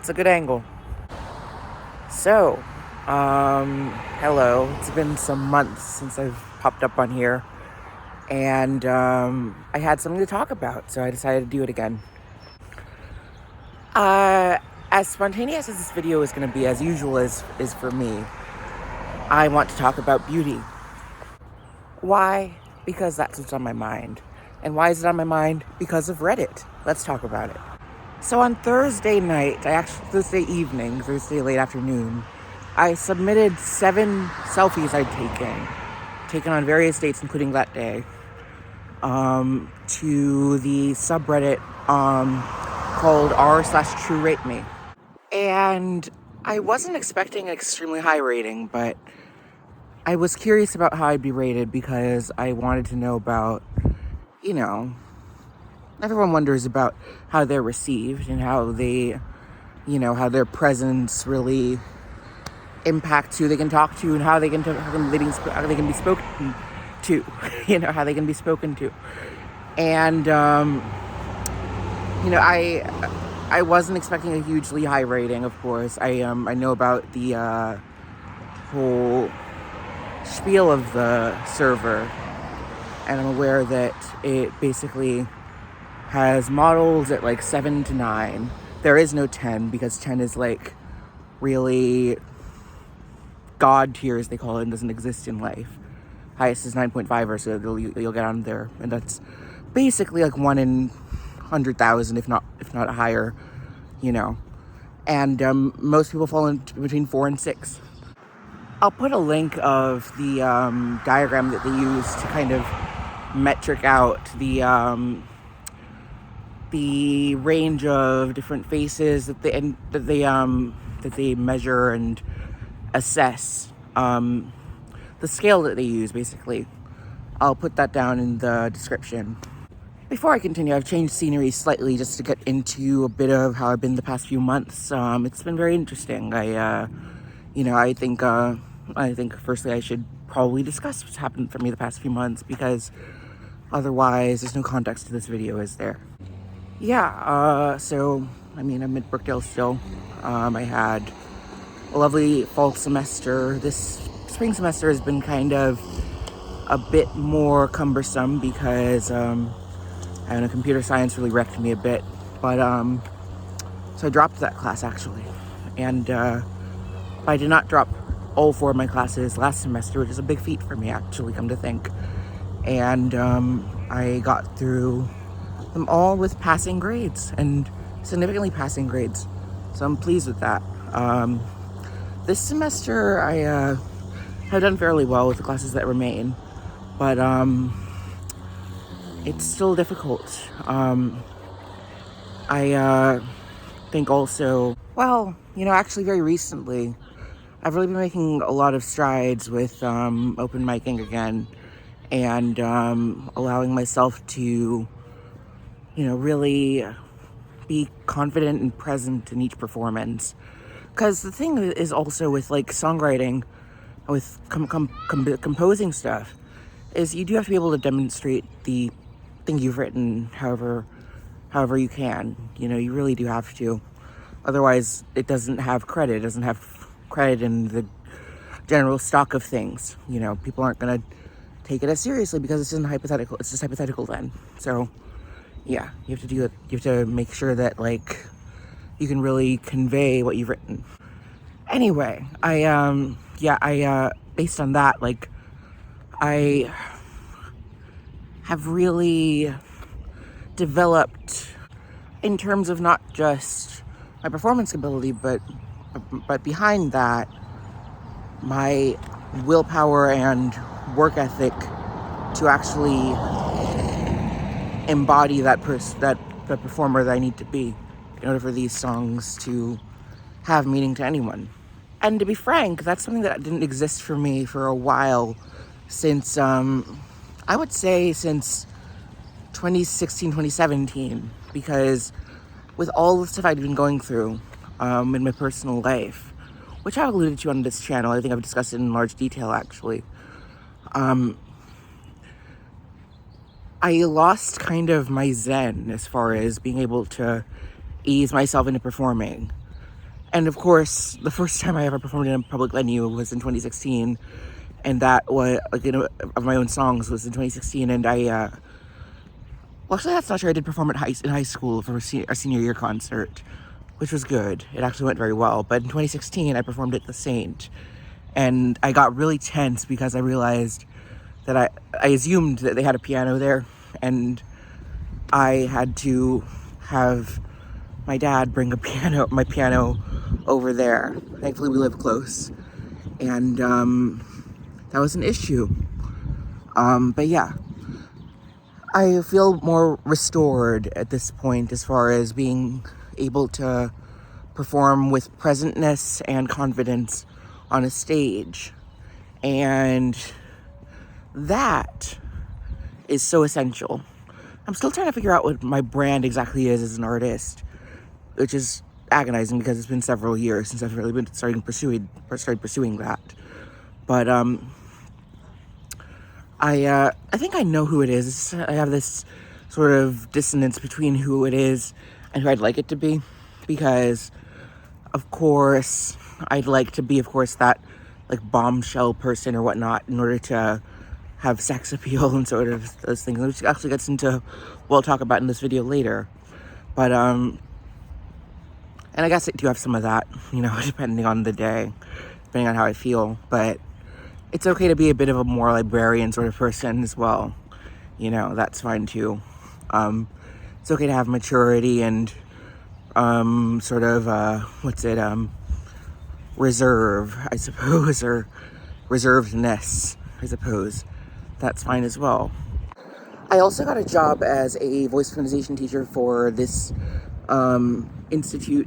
That's a good angle. So, hello. It's been some months since I've popped up on here, and I had something to talk about, so I decided to do it again. As spontaneous as this video is going to be, as usual is for me, I want to talk about beauty. Why? Because that's what's on my mind. And why is it on my mind? Because of Reddit. Let's talk about it. So on Thursday late afternoon, I submitted 7 selfies I'd taken on various dates, including that day, to the subreddit called r/TrueRateMe. And I wasn't expecting an extremely high rating, but I was curious about how I'd be rated because I wanted to know about, everyone wonders about how they're received and how they, how their presence really impacts who they can talk to and how they can be spoken to, how they can be spoken to. And, I wasn't expecting a hugely high rating, of course. I know about the whole spiel of the server, and I'm aware that it basically has models at like 7 to 9. There is no 10 because 10 is like really God tier, as they call it, and doesn't exist in life. Highest is 9.5 or so you'll get on there, and that's basically like 1 in 100,000, if not higher, And most people fall in between 4 and 6. I'll put a link of the diagram that they use to kind of metric out the range of different faces that they measure and assess, the scale that they use, basically. I'll put that down in the description. Before I continue, I've changed scenery slightly just to get into a bit of how I've been the past few months. It's been very interesting. I think firstly I should probably discuss what's happened for me the past few months, because otherwise there's no context to this video, is there? So I'm at Brookdale still. I had a lovely fall semester. This spring semester has been kind of a bit more cumbersome because I don't know, computer science really wrecked me a bit. But so I dropped that class, actually. And I did not drop all 4 of my classes last semester, which is a big feat for me, actually, come to think. And I got through them all with passing grades, and significantly passing grades. So I'm pleased with that. This semester I have done fairly well with the classes that remain, but it's still difficult. I think also, actually very recently, I've really been making a lot of strides with open micing again, and allowing myself to, really be confident and present in each performance. Because the thing is also with like songwriting, with composing stuff, is you do have to be able to demonstrate the thing you've written however you can. You really do have to. Otherwise, it doesn't have credit. It doesn't have credit in the general stock of things. People aren't going to take it as seriously because it's just hypothetical. It's just hypothetical then. So, yeah, you have to do it. You have to make sure that, like, you can really convey what you've written. Anyway, I based on that, like, I have really developed in terms of not just my performance ability, but behind that, my willpower and work ethic to actually embody that the performer that I need to be in order for these songs to have meaning to anyone. And to be frank, that's something that didn't exist for me for a while, since I would say since 2016, 2017, because with all the stuff I'd been going through in my personal life, which I've alluded to on this channel, I think I've discussed it in large detail, actually, I lost kind of my zen as far as being able to ease myself into performing. And of course, the first time I ever performed in a public venue was in 2016. And that was, like, of my own songs was in 2016. And well, actually, that's not true. I did perform in high school for a senior year concert, which was good. It actually went very well. But in 2016, I performed at the Saint. And I got really tense because I realized that I assumed that they had a piano there. And I had to have my dad bring my piano over there. Thankfully, we live close. And that was an issue. But yeah, I feel more restored at this point as far as being able to perform with presentness and confidence on a stage. And that is so essential. I'm still trying to figure out what my brand exactly is as an artist, which is agonizing because it's been several years since I've really been started pursuing that. But I think I know who it is. I have this sort of dissonance between who it is and who I'd like it to be, because of course I'd like to be, of course, that like bombshell person or whatnot in order to have sex appeal and sort of those things, which actually gets into what I'll talk about in this video later. But and I guess I do have some of that, depending on the day, depending on how I feel. But it's okay to be a bit of a more librarian sort of person as well. That's fine too. It's okay to have maturity and sort of reserve, I suppose, or reservedness, I suppose. That's fine as well. I also got a job as a voice feminization teacher for this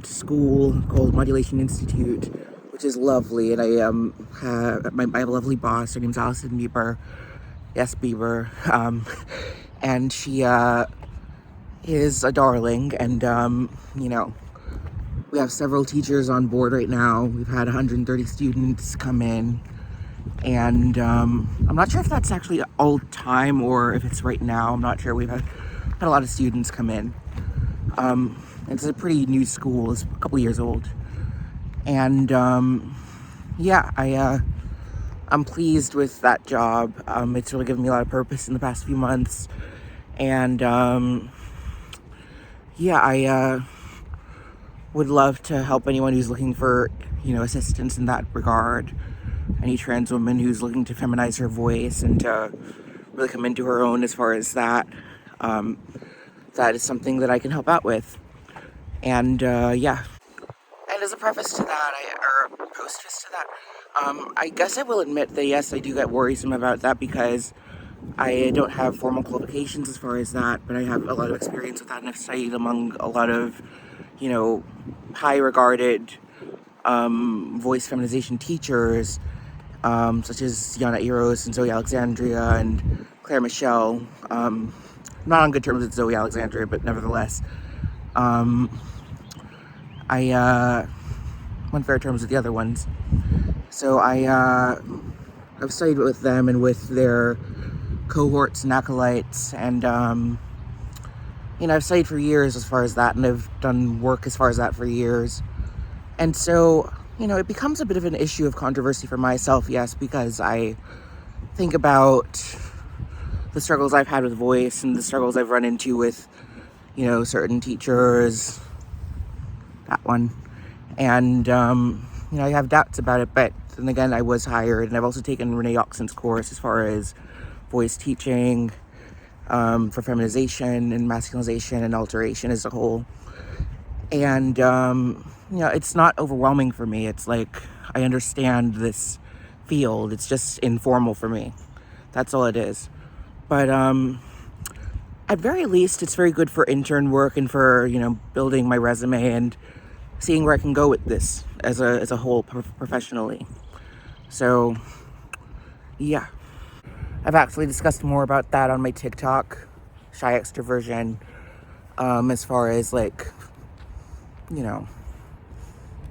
school called Modulation Institute, which is lovely. And I have a lovely boss. Her name's Allison Bieber. Yes, Bieber. And she is a darling. And we have several teachers on board right now. We've had 130 students come in. And I'm not sure if that's actually all time or if it's right now. I'm not sure. We've had a lot of students come in. It's a pretty new school. It's a couple years old. And yeah, I'm pleased with that job. It's really given me a lot of purpose in the past few months. And yeah, I would love to help anyone who's looking for, assistance in that regard. Any trans woman who's looking to feminize her voice and to really come into her own as far as that. That is something that I can help out with. And yeah. And as a preface to that, or postface to that, I guess I will admit that yes, I do get worrisome about that because I don't have formal qualifications as far as that, but I have a lot of experience with that, and I've studied among a lot of, high regarded voice feminization teachers, such as Yana Eros and Zoe Alexandria and Claire Michelle. Not on good terms with Zoe Alexandria, but nevertheless, I on fair terms with the other ones. So I've studied with them and with their cohorts and acolytes, and I've studied for years as far as that, and I've done work as far as that for years. And so, it becomes a bit of an issue of controversy for myself, yes, because I think about the struggles I've had with voice and the struggles I've run into with, certain teachers, that one. And, I have doubts about it, but then again, I was hired, and I've also taken Renee Oxen's course as far as voice teaching, for feminization and masculinization and alteration as a whole. And, it's not overwhelming for me. It's like, I understand this field. It's just informal for me. That's all it is. But, at very least, it's very good for intern work and for, building my resume and seeing where I can go with this as a whole professionally. So, yeah. I've actually discussed more about that on my TikTok, Shy Extroversion, as far as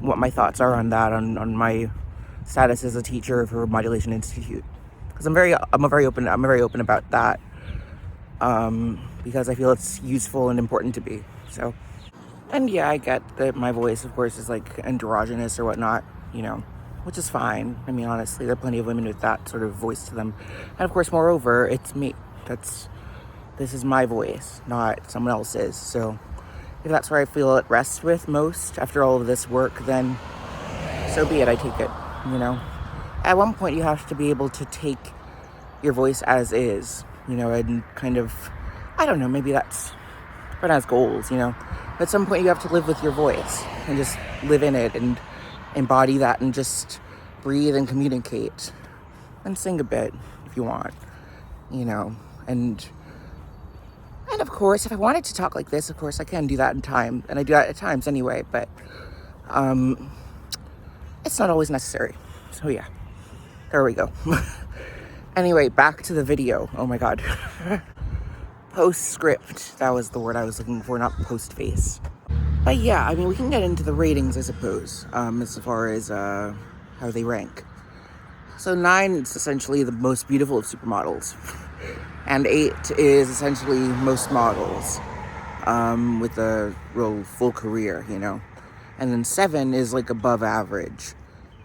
what my thoughts are on that, on my status as a teacher for Modulation Institute. Because I'm very open about that, because I feel it's useful and important to be. So, And yeah, I get that my voice, of course, is like androgynous or whatnot, you know, which is fine. I mean, honestly, there are plenty of women with that sort of voice to them. And of course, moreover, it's me. This is my voice, not someone else's. So if that's where I feel at rest with most after all of this work, then so be it. I take it, you know. At one point, you have to be able to take your voice as is, you know, and kind of, I don't know, maybe that's everyone has goals, you know. At some point, you have to live with your voice and just live in it and embody that and just breathe and communicate and sing a bit if you want, you know. And of course, if I wanted to talk like this, of course, I can do that in time, and I do that at times anyway. But it's not always necessary. So yeah, there we go. Anyway, back to the video. Oh my god. Postscript. That was the word I was looking for, not postface. But yeah, I mean, we can get into the ratings, I suppose, as far as how they rank. So 9 is essentially the most beautiful of supermodels. And 8 is essentially most models with a real full career, you know. And then 7 is like above average.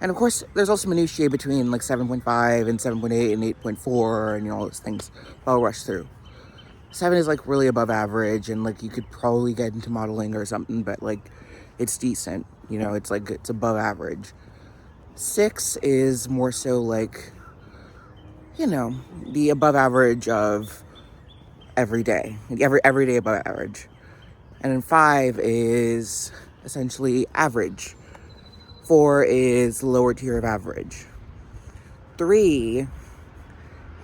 And of course, there's also minutiae between like 7.5 and 7.8 and 8.4 and, you know, all those things. I'll rush through. 7 is like really above average, and like you could probably get into modeling or something, but like it's decent, you know, it's like it's above average. 6 is more so like, you know, the above average of every day above average. And then 5 is essentially average. 4 is lower tier of average. 3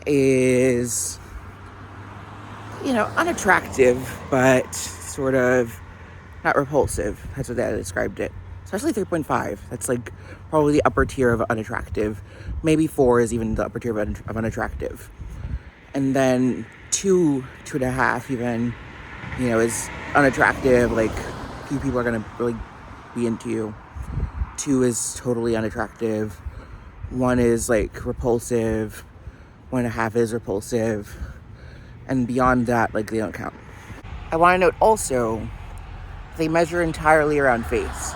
is, you know, unattractive, but sort of not repulsive. That's what they described it. Especially 3.5. That's like probably the upper tier of unattractive. Maybe 4 is even the upper tier of unattractive. And then 2.5 even, you know, is unattractive. Like, few people are gonna really be into you. 2 is totally unattractive. 1 is like repulsive. 1.5 is repulsive. And beyond that, like, they don't count. I want to note also, they measure entirely around face.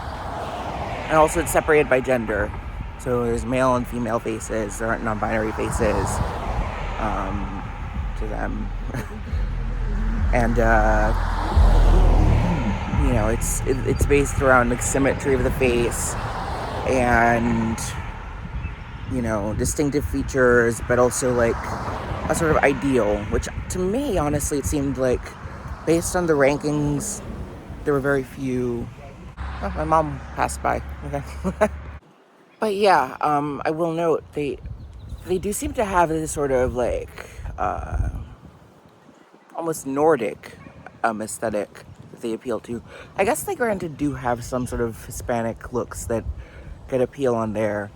And also it's separated by gender. So there's male and female faces. There aren't non-binary faces to them. And, you know, it's based around like symmetry of the face and, you know, distinctive features, but also like a sort of ideal, which to me, honestly, it seemed like based on the rankings, there were very few. Oh, my mom passed by. Okay. But yeah, I will note they do seem to have this sort of like almost Nordic aesthetic that they appeal to. I guess they granted do have some sort of Hispanic looks that could appeal on there,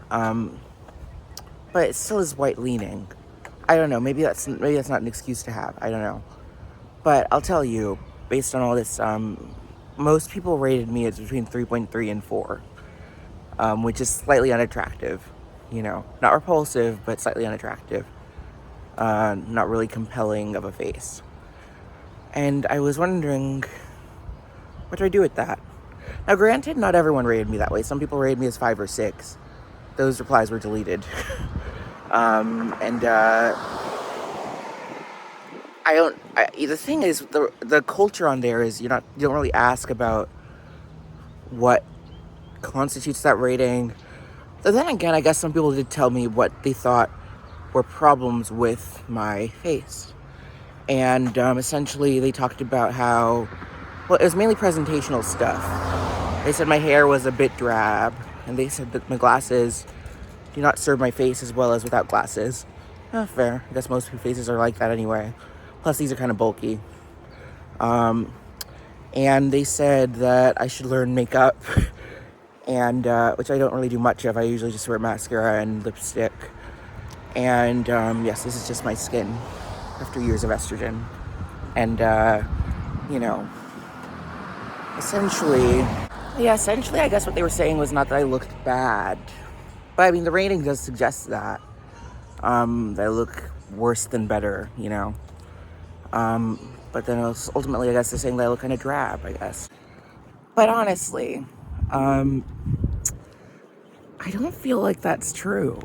but it still is white leaning. I don't know. Maybe that's not an excuse to have. I don't know. But I'll tell you, based on all this, most people rated me as between 3.3 and 4, which is slightly unattractive. You know, not repulsive, but slightly unattractive. Not really compelling of a face. And I was wondering, what do I do with that? Now, granted, not everyone rated me that way. Some people rated me as 5 or 6. Those replies were deleted. The thing is, the culture on there is you don't really ask about what constitutes that rating. But then again, I guess some people did tell me what they thought were problems with my face. And essentially they talked about how, well, it was mainly presentational stuff. They said my hair was a bit drab, and they said that my glasses do not serve my face as well as without glasses. Fair. I guess most faces are like that anyway. Plus, these are kind of bulky. And they said that I should learn makeup, and which I don't really do much of. I usually just wear mascara and lipstick. And yes, this is just my skin after years of estrogen. And, you know, essentially, I guess what they were saying was not that I looked bad. But I mean, the rating does suggest that. That I look worse than better, you know. But then ultimately, I guess they're saying that I look kind of drab, I guess. But honestly, I don't feel like that's true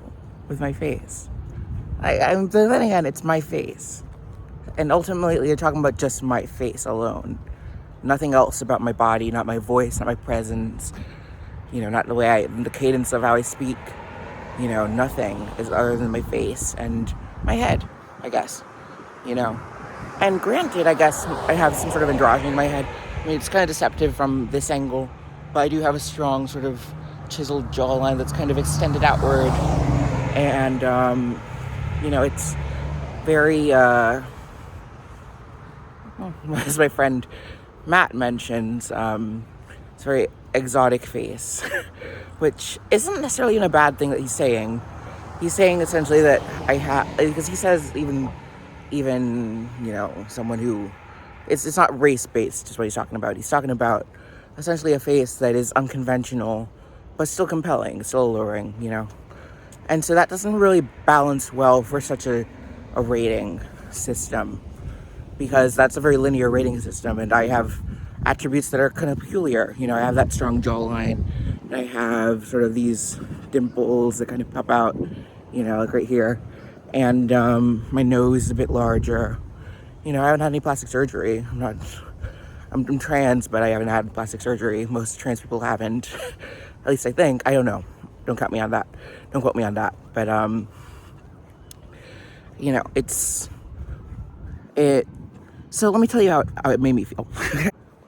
with my face. But then again, it's my face. And ultimately, you're talking about just my face alone. Nothing else about my body, not my voice, not my presence, not the cadence of how I speak, nothing is other than my face and my head, I guess, you know. And granted, I guess I have some sort of androgyny in my head. I mean, it's kind of deceptive from this angle, but I do have a strong sort of chiseled jawline that's kind of extended outward. And, it's very, as my friend Matt mentions, it's a very exotic face, which isn't necessarily a bad thing that he's saying. He's saying essentially that I have, because he says even someone who, it's not race based is what he's talking about. He's talking about essentially a face that is unconventional, but still compelling, still alluring, And so that doesn't really balance well for such a rating system, because that's a very linear rating system, and I have attributes that are kind of peculiar. I have that strong jawline, and I have sort of these dimples that kind of pop out, like right here, and my nose is a bit larger. I haven't had any plastic surgery. I'm trans, but I haven't had plastic surgery. Most trans people haven't, at least I think. I don't know. Don't quote me on that. But So let me tell you how it made me feel.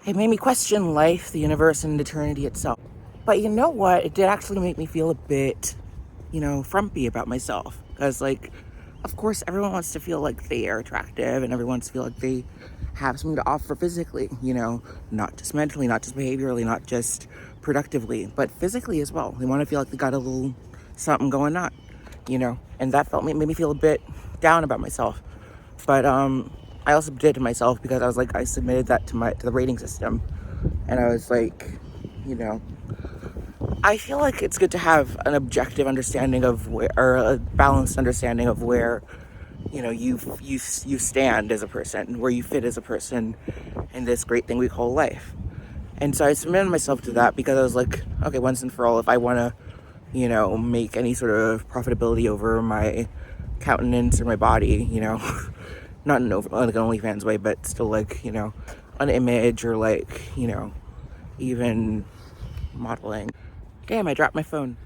It made me question life, the universe, and eternity itself. But you know what? It did actually make me feel a bit, frumpy about myself. Because, of course, everyone wants to feel like they are attractive, and everyone wants to feel like they have something to offer physically, not just mentally, not just behaviorally, not just productively, but physically as well. They want to feel like they got a little something going on, and that made me feel a bit down about myself. But I also did to myself, because I was like, I submitted that to the rating system, and I was like, I feel like it's good to have an objective understanding of or a balanced understanding of where, you stand as a person, where you fit as a person in this great thing we call life. And so I submitted myself to that, because I was like, okay, once and for all, if I want to, make any sort of profitability over my countenance or my body, not in like an OnlyFans way, but still an image, or even modeling. Damn, I dropped my phone.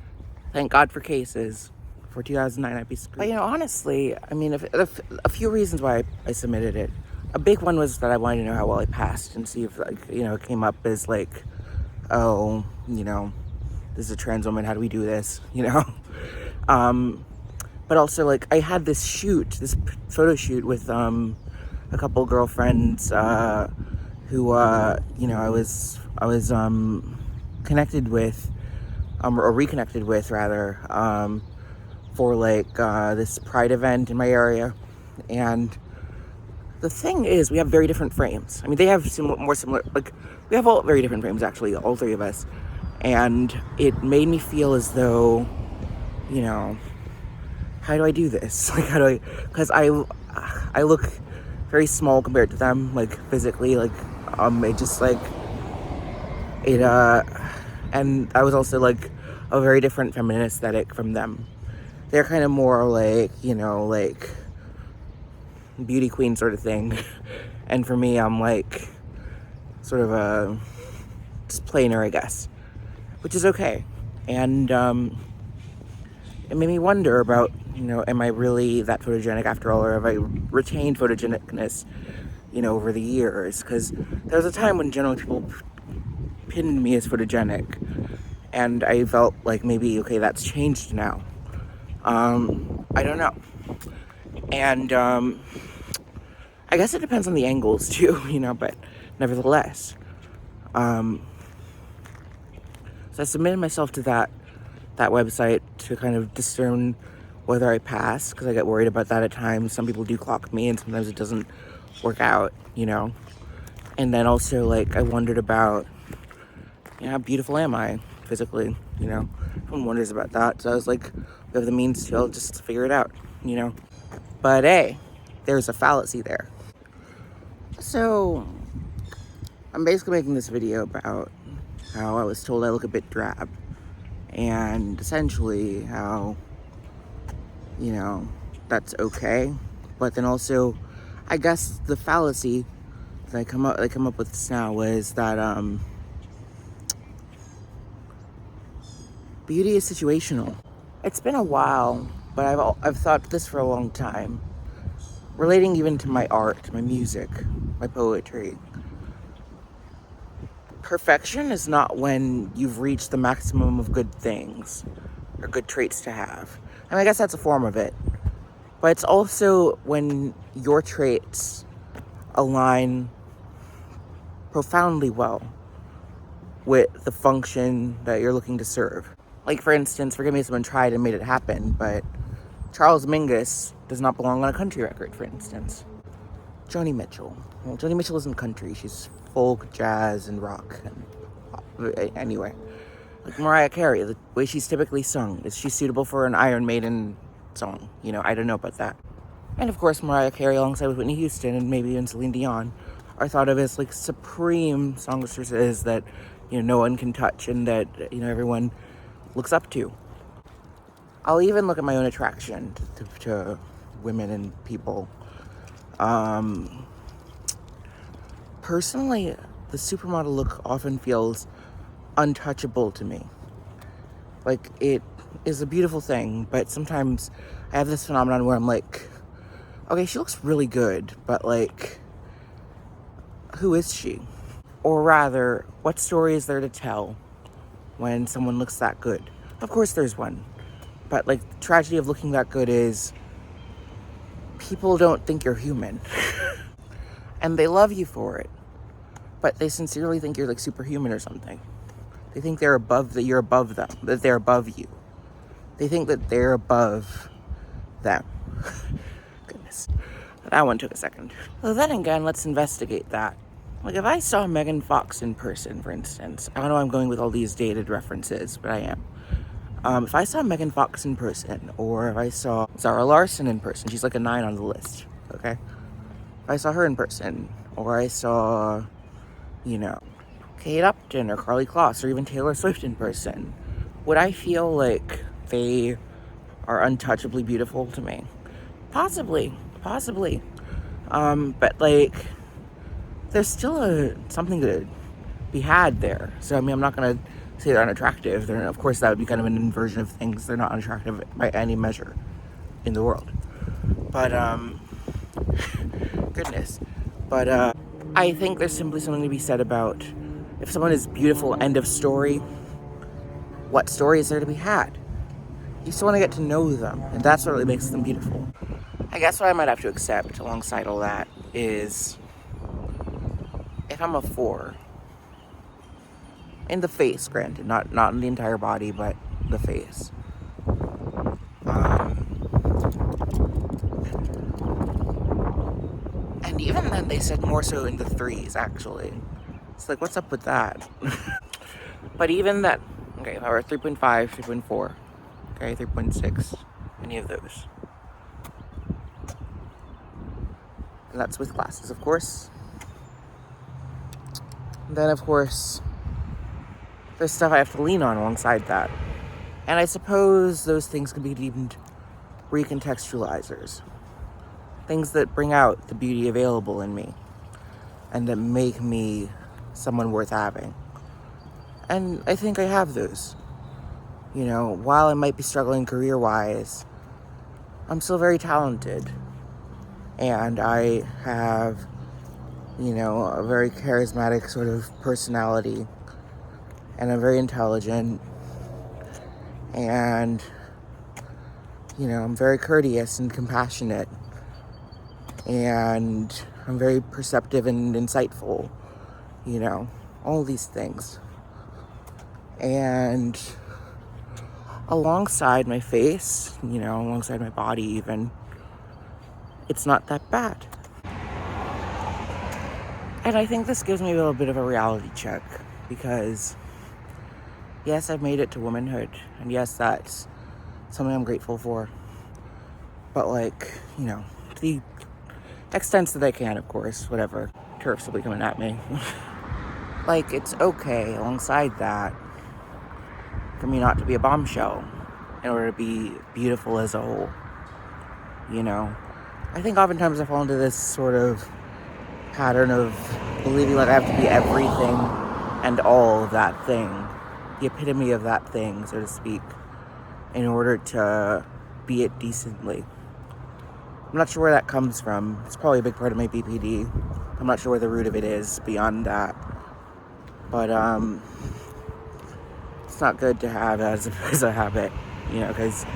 Thank God for cases. For 2009, I'd be screwed. But honestly, I mean, a few reasons why I submitted it. A big one was that I wanted to know how well I passed, and see if it came up as oh, this is a trans woman. How do we do this? But also I had this photo shoot with a couple girlfriends who I was connected with, or reconnected with rather, for this Pride event in my area. And the thing is, we have very different frames. I mean, they have more similar, we have all very different frames, actually, all three of us. And it made me feel as though, how do I do this? Because I look very small compared to them, physically, it just it, and I was also a very different feminine aesthetic from them. They're kind of more beauty queen sort of thing. And for me, I'm sort of a just plainer, I guess, which is okay. And it made me wonder about, am I really that photogenic after all, or have I retained photogenicness, over the years? Because there was a time when generally people pinned me as photogenic, and I felt like maybe, okay, that's changed now. I don't know. And I guess it depends on the angles too, but nevertheless. So I submitted myself to that website to kind of discern whether I pass, because I get worried about that at times. Some people do clock me, and sometimes it doesn't work out, And then also, I wondered about, how beautiful am I physically, Everyone wonders about that. So I was like, we have the means to, I'll just figure it out, But hey, there's a fallacy there. So I'm basically making this video about how I was told I look a bit drab, and essentially how, you know, that's okay. But then also, I guess the fallacy that I come up with this now is that beauty is situational. It's been a while, but I've thought this for a long time, relating even to my art, my music, my poetry. Perfection is not when you've reached the maximum of good things or good traits to have. I mean, I guess that's a form of it. But it's also when your traits align profoundly well with the function that you're looking to serve. Like, for instance, forgive me if someone tried and made it happen, but Charles Mingus does not belong on a country record, for instance. Joni Mitchell. Well, Joni Mitchell isn't country. She's folk, jazz, and rock. And anyway, like Mariah Carey, the way she's typically sung, is she suitable for an Iron Maiden song? You know, I don't know about that. And of course, Mariah Carey, alongside with Whitney Houston and maybe even Celine Dion, are thought of as like supreme songstresses that, you know, no one can touch and that, you know, everyone looks up to. I'll even look at my own attraction to women and people. Personally, the supermodel look often feels untouchable to me. Like, it is a beautiful thing, but sometimes I have this phenomenon where I'm like, okay, she looks really good, but like, who is she? Or rather, what story is there to tell when someone looks that good? Of course there's one, but like, the tragedy of looking that good is people don't think you're human. And they love you for it, but they sincerely think you're like superhuman or something. They think you're above them, that they're above you. They think that they're above them. Goodness, that one took a second. Well, then again, let's investigate that. Like, if I saw Megan Fox in person, for instance, I don't know why I'm going with all these dated references, but I am. If I saw Megan Fox in person, or if I saw Zara Larsson in person, she's like a 9 on the list, okay? If I saw her in person, or I saw, you know, Kate Upton or Karlie Kloss or even Taylor Swift in person, would I feel like they are untouchably beautiful to me? Possibly. But like, there's still something to be had there. So I mean, I'm not gonna say they're unattractive. Of course, that would be kind of an inversion of things. They're not unattractive by any measure in the world. But goodness. But I think there's simply something to be said about, if someone is beautiful, end of story, what story is there to be had? You still want to get to know them, and that's what really makes them beautiful. I guess what I might have to accept alongside all that is, if I'm a 4, in the face, granted, not in the entire body, but the face. And even then, they said more so in the 3s, actually. It's like, what's up with that? But even that, okay, if I were 3.5, 3.4, okay, 3.6, any of those. And that's with glasses, of course. And then, of course, there's stuff I have to lean on alongside that. And I suppose those things can be deemed recontextualizers. Things that bring out the beauty available in me and that make me someone worth having. And I think I have those. You know, while I might be struggling career-wise, I'm still very talented. And I have, you know, a very charismatic sort of personality. And I'm very intelligent. And, you know, I'm very courteous and compassionate. And I'm very perceptive and insightful. You know, all these things. And alongside my face, you know, alongside my body even, it's not that bad. And I think this gives me a little bit of a reality check, because yes, I've made it to womanhood, and yes, that's something I'm grateful for. But like, you know, to the extent that I can, of course, whatever. Turfs will be coming at me. like, it's okay alongside that for me not to be a bombshell in order to be beautiful as a whole, you know? I think oftentimes I fall into this sort of pattern of believing like I have to be everything and all of that thing, the epitome of that thing, so to speak, in order to be it decently. I'm not sure where that comes from. It's probably a big part of my BPD. I'm not sure where the root of it is beyond that. But, it's not good to have as a habit, you know, because it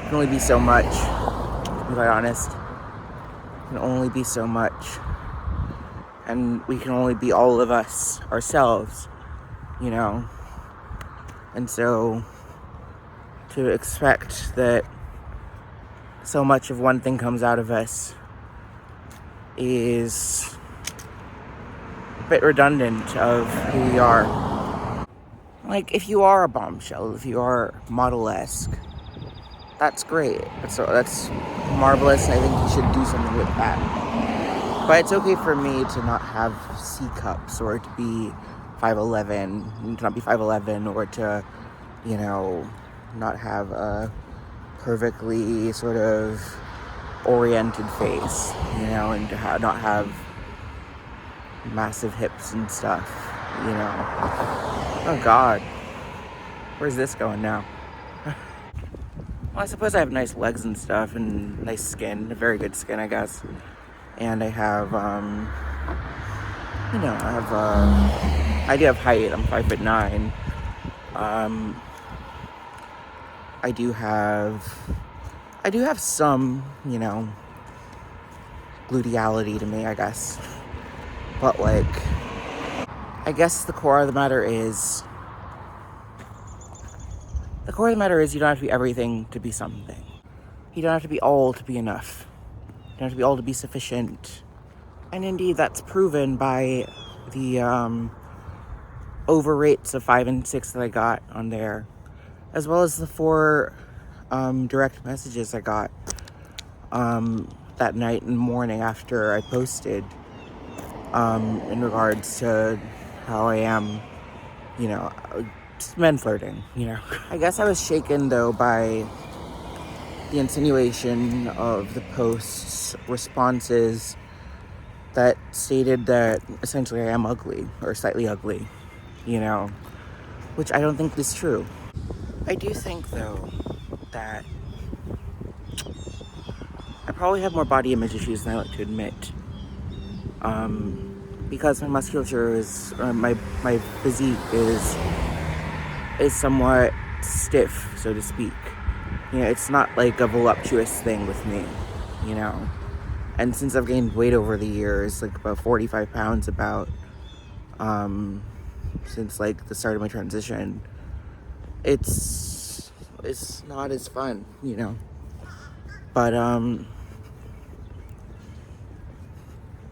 can only be so much, to be quite honest. It can only be so much. And we can only be all of us, ourselves, you know. And so, to expect that so much of one thing comes out of us is a bit redundant of who we are. Like, if you are a bombshell, if you are model-esque, that's great. That's marvelous, and I think you should do something with that. But it's okay for me to not have C-cups, or to be 5'11", to not be 5'11", or to, you know, not have a perfectly sort of oriented face, you know, and to not have massive hips and stuff, you know. Oh God, where's this going now? Well, I suppose I have nice legs and stuff, and nice skin, very good skin, I guess. And I have, you know, I do have height. I'm 5'9". I do have some, you know, gluteality to me, I guess. But, like, I guess the core of the matter is you don't have to be everything to be something. You don't have to be all to be enough. You don't have to be all to be sufficient. And indeed, that's proven by the over rates of 5 and 6 that I got on there, as well as the 4 direct messages I got that night and morning after I posted in regards to how I am, you know, just men flirting, you know. I guess I was shaken, though, by the insinuation of the post's responses that stated that essentially I am ugly, or slightly ugly, you know, which I don't think is true. I do think, though, that I probably have more body image issues than I like to admit. Because my musculature is, my physique is somewhat stiff, so to speak. You know, it's not like a voluptuous thing with me, you know. And since I've gained weight over the years, like about 45 pounds since like the start of my transition, it's not as fun, you know. But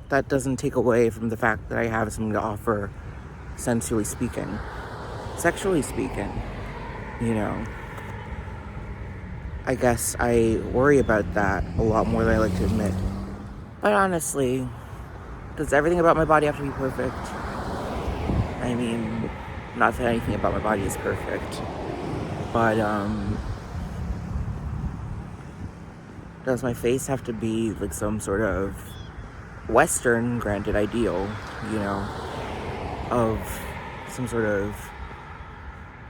that doesn't take away from the fact that I have something to offer, sensually speaking. Sexually speaking, you know. I guess I worry about that a lot more than I like to admit. But honestly, does everything about my body have to be perfect? I mean, not that anything about my body is perfect. But, does my face have to be like some sort of Western, granted, ideal, you know, of some sort of,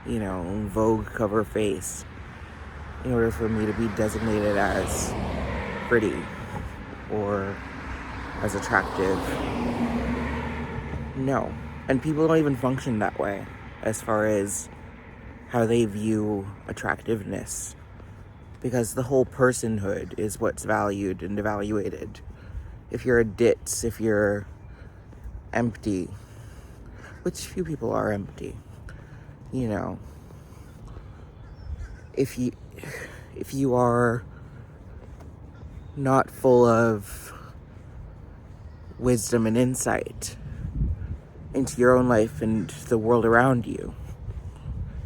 you know, Vogue cover face in order for me to be designated as pretty or as attractive? No. And people don't even function that way as far as how they view attractiveness, because the whole personhood is what's valued and evaluated. If you're a ditz, if you're empty, which few people are empty, you know, if you are not full of wisdom and insight into your own life and the world around you,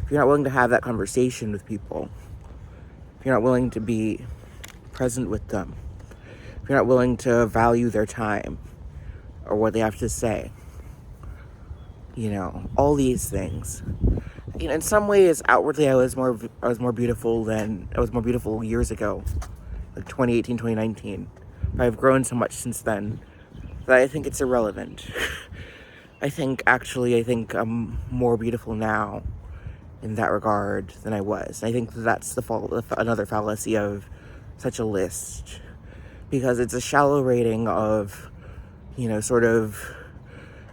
if you're not willing to have that conversation with people, if you're not willing to be present with them, if you're not willing to value their time or what they have to say, all these things. In some ways, outwardly, I was more beautiful years ago, like 2018, 2019. But I've grown so much since then that I think it's irrelevant. I think I'm more beautiful now in that regard than I was. I think that's another fallacy of such a list, because it's a shallow rating of, sort of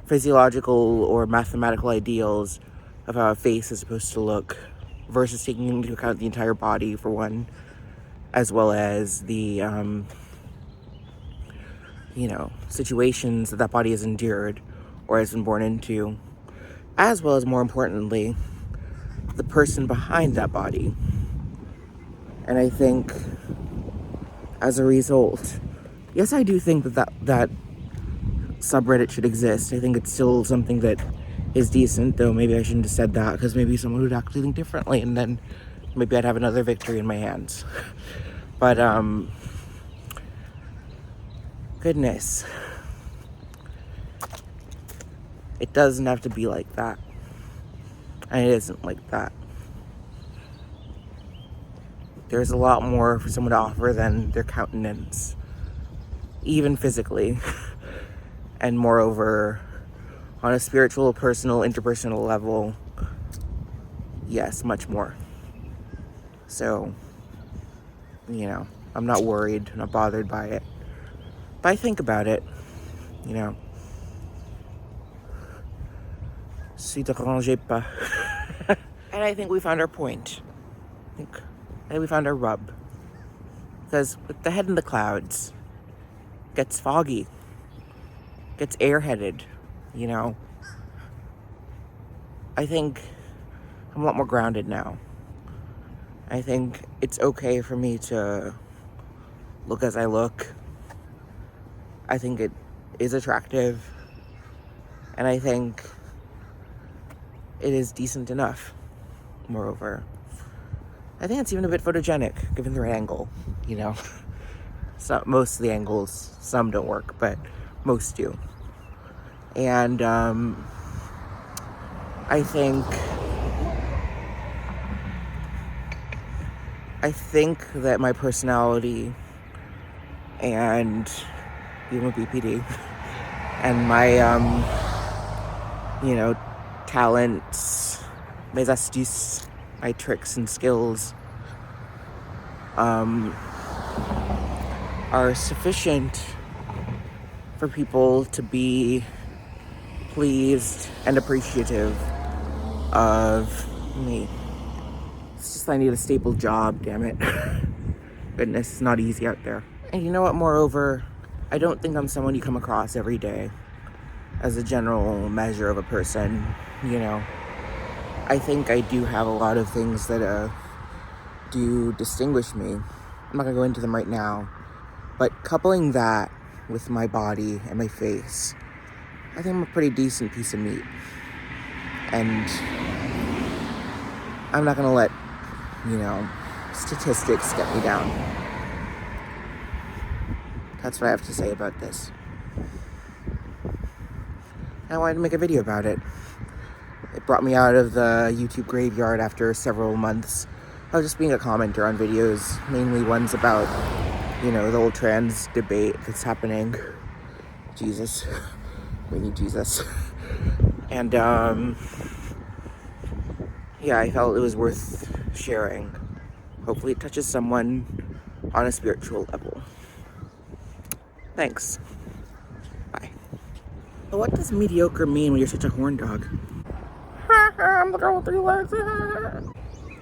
physiological or mathematical ideals of how a face is supposed to look, versus taking into account the entire body, for one, as well as the, situations that body has endured or has been born into, as well as, more importantly, the person behind that body. And I think, as a result, yes, I do think that subreddit should exist. I think it's still something that is decent, though maybe I shouldn't have said that, because maybe someone would actually think differently, and then maybe I'd have another victory in my hands. But, goodness. It doesn't have to be like that. And it isn't like that. There's a lot more for someone to offer than their countenance, even physically. And moreover, on a spiritual, personal, interpersonal level, yes, much more. So, I'm not worried, not bothered by it. But I think about it, Si te dérangeais pas. And I think we found our point. I think we found our rub. Because with the head in the clouds, it gets foggy, gets airheaded, I think I'm a lot more grounded now. I think it's okay for me to look as I look. I think it is attractive. And I think it is decent enough, moreover. I think it's even a bit photogenic, given the right angle, So, most of the angles, some don't work, but most do. And, I think that my personality and even with BPD and my, talents, mes astuces, my tricks and skills, are sufficient for people to be pleased and appreciative of me. It's just I need a stable job, damn it. Goodness, it's not easy out there. And you know what, moreover, I don't think I'm someone you come across every day as a general measure of a person, I think I do have a lot of things that do distinguish me. I'm not gonna go into them right now, but coupling that with my body and my face, I think I'm a pretty decent piece of meat. And I'm not gonna let, statistics get me down. That's what I have to say about this. I wanted to make a video about it. It brought me out of the YouTube graveyard after several months of just being a commenter on videos, mainly ones about, the whole trans debate that's happening. Jesus. We need Jesus. And, I felt it was worth sharing. Hopefully it touches someone on a spiritual level. Thanks. Bye. But what does mediocre mean when you're such a horn dog? I'm the girl with 3 legs.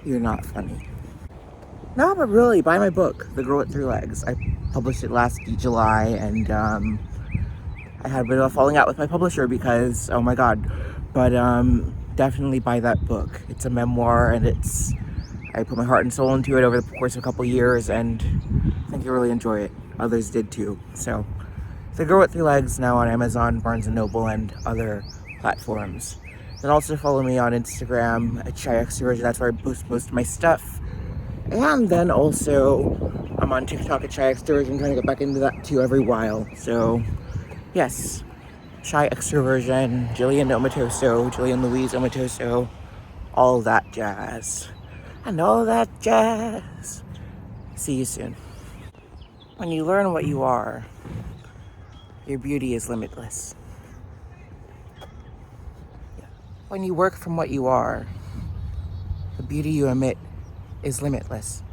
You're not funny. No, but really, buy my book, The Girl with 3 Legs. I published it last July, and I had a bit of a falling out with my publisher because, oh my god. But definitely buy that book. It's a memoir, and I put my heart and soul into it over the course of a couple years, and I think you'll really enjoy it. Others did too. So, The Girl with 3 Legs, now on Amazon, Barnes & Noble, and other platforms. Then also follow me on Instagram at Shy Extroversion. That's where I post most of my stuff. And then also, I'm on TikTok at Shy Extroversion, trying to get back into that too every while. So, yes, shy extroversion, Jillian Omatoso, Jillian Louise Omatoso, all that jazz. And all that jazz. See you soon. When you learn what you are, your beauty is limitless. When you work from what you are, the beauty you emit is limitless.